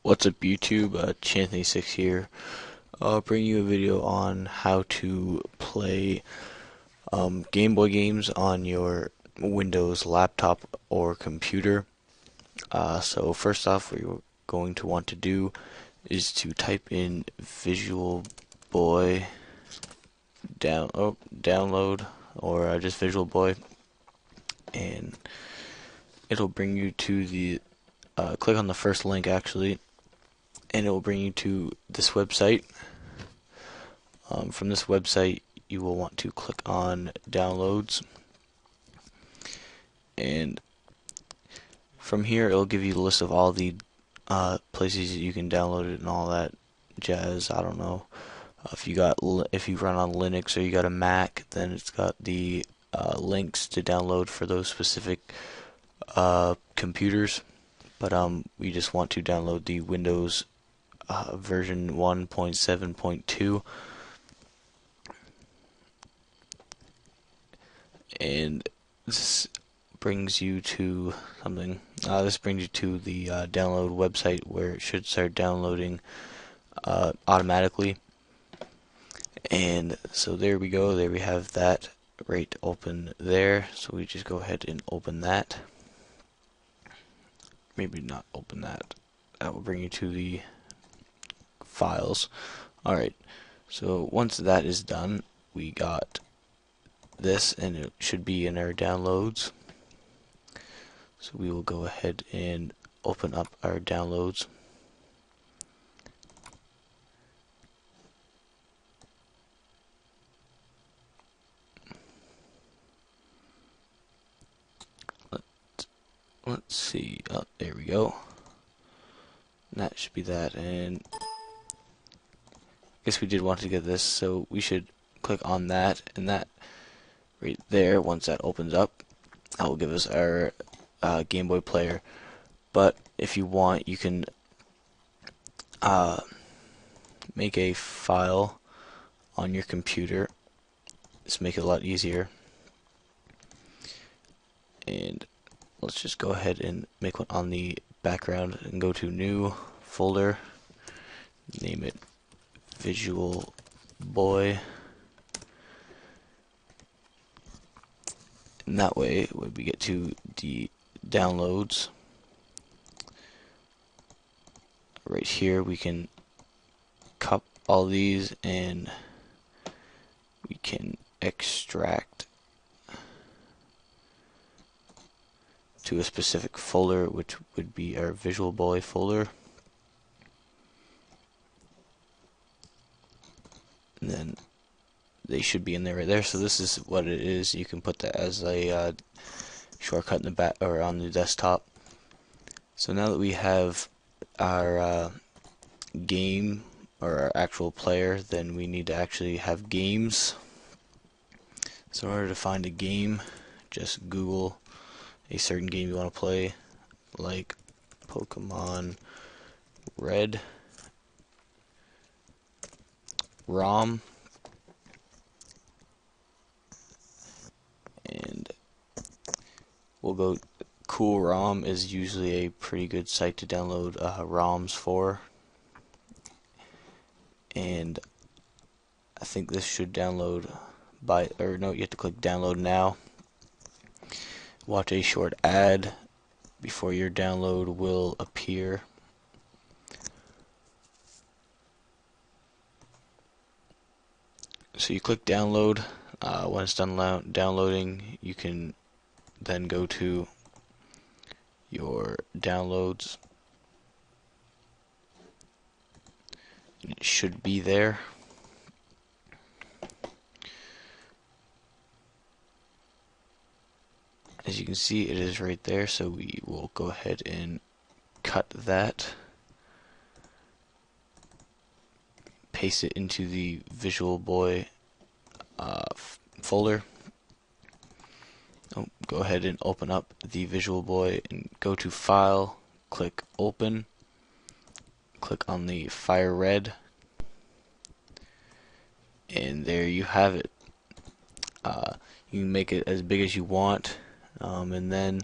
What's up YouTube, Chanthony6 here. I'll bring you a video on how to play Game Boy games on your Windows laptop or computer. So first off, what you're going to want to do is to type in Visual Boy download or just Visual Boy, and it'll bring you to the click on the first link actually, and it will bring you to this website. From this website, you will want to click on Downloads, and from here it'll give you a list of all the places that you can download it and all that jazz. I don't know if you run on Linux or you got a Mac, then it's got the links to download for those specific computers. But we just want to download the Windows version 1.7.2, and this brings you to something. This brings you to the download website where it should start downloading automatically. And so there we go. There we have that right open there. So we just go ahead and open that. Maybe not open that. That will bring you to the files. Alright, so once that is done, we got this, and it should be in our downloads. So we will go ahead and open up our downloads. Let's see. Oh, there we go. That should be that, and I guess we did want to get this, so we should click on that, and that right there, once that opens up, that will give us our Game Boy player. But if you want, you can make a file on your computer. Just make it a lot easier. And let's just go ahead and make one on the background and go to New Folder, name it Visual Boy, and that way when we get to the downloads right here, we can cup all these and we can extract to a specific folder, which would be our Visual Boy folder. And then they should be in there right there. So this is what it is. You can put that as a shortcut in the back or on the desktop. So now that we have our game or our actual player, then we need to actually have games. So in order to find a game, just Google a certain game you want to play, like Pokemon Red ROM, and we'll go. Cool ROM is usually a pretty good site to download ROMs for, and I think this should download by, or no, you have to click download now. Watch a short ad before your download will appear. So you click download. When it's done downloading, you can then go to your downloads. It should be there. As you can see, it is right there, so we will go ahead and cut that, paste it into the Visual Boy folder. Go ahead and open up the Visual Boy and go to File, click Open, click on the Fire Red, and there you have it. You can make it as big as you want. And then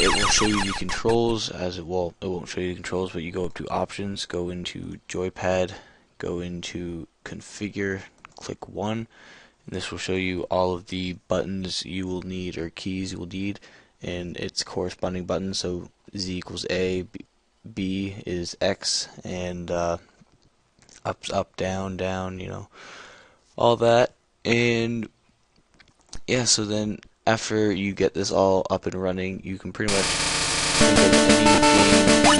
it will show you the controls as it will. It won't show you the controls, but you go up to options, go into joypad, go into configure, click 1, and this will show you all of the buttons you will need or keys you will need and its corresponding buttons. So Z equals A, B is X, and up's up, down, down, all that. And yeah, so then after you get this all up and running, you can pretty much think of any game you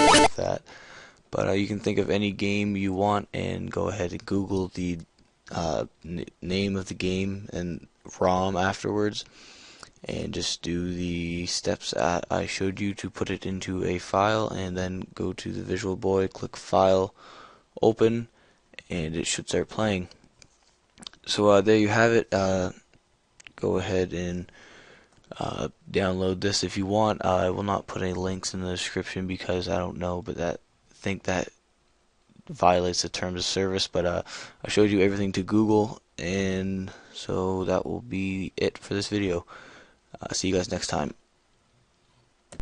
want with that. But you can think of any game you want and go ahead and Google the name of the game and ROM afterwards, and just do the steps I showed you to put it into a file, and then go to the Visual Boy, click File, Open, and it should start playing. So there you have it. Go ahead and download this if you want. I will not put any links in the description because I don't know, but I think that violates the terms of service. But I showed you everything to Google, and so that will be it for this video. See you guys next time.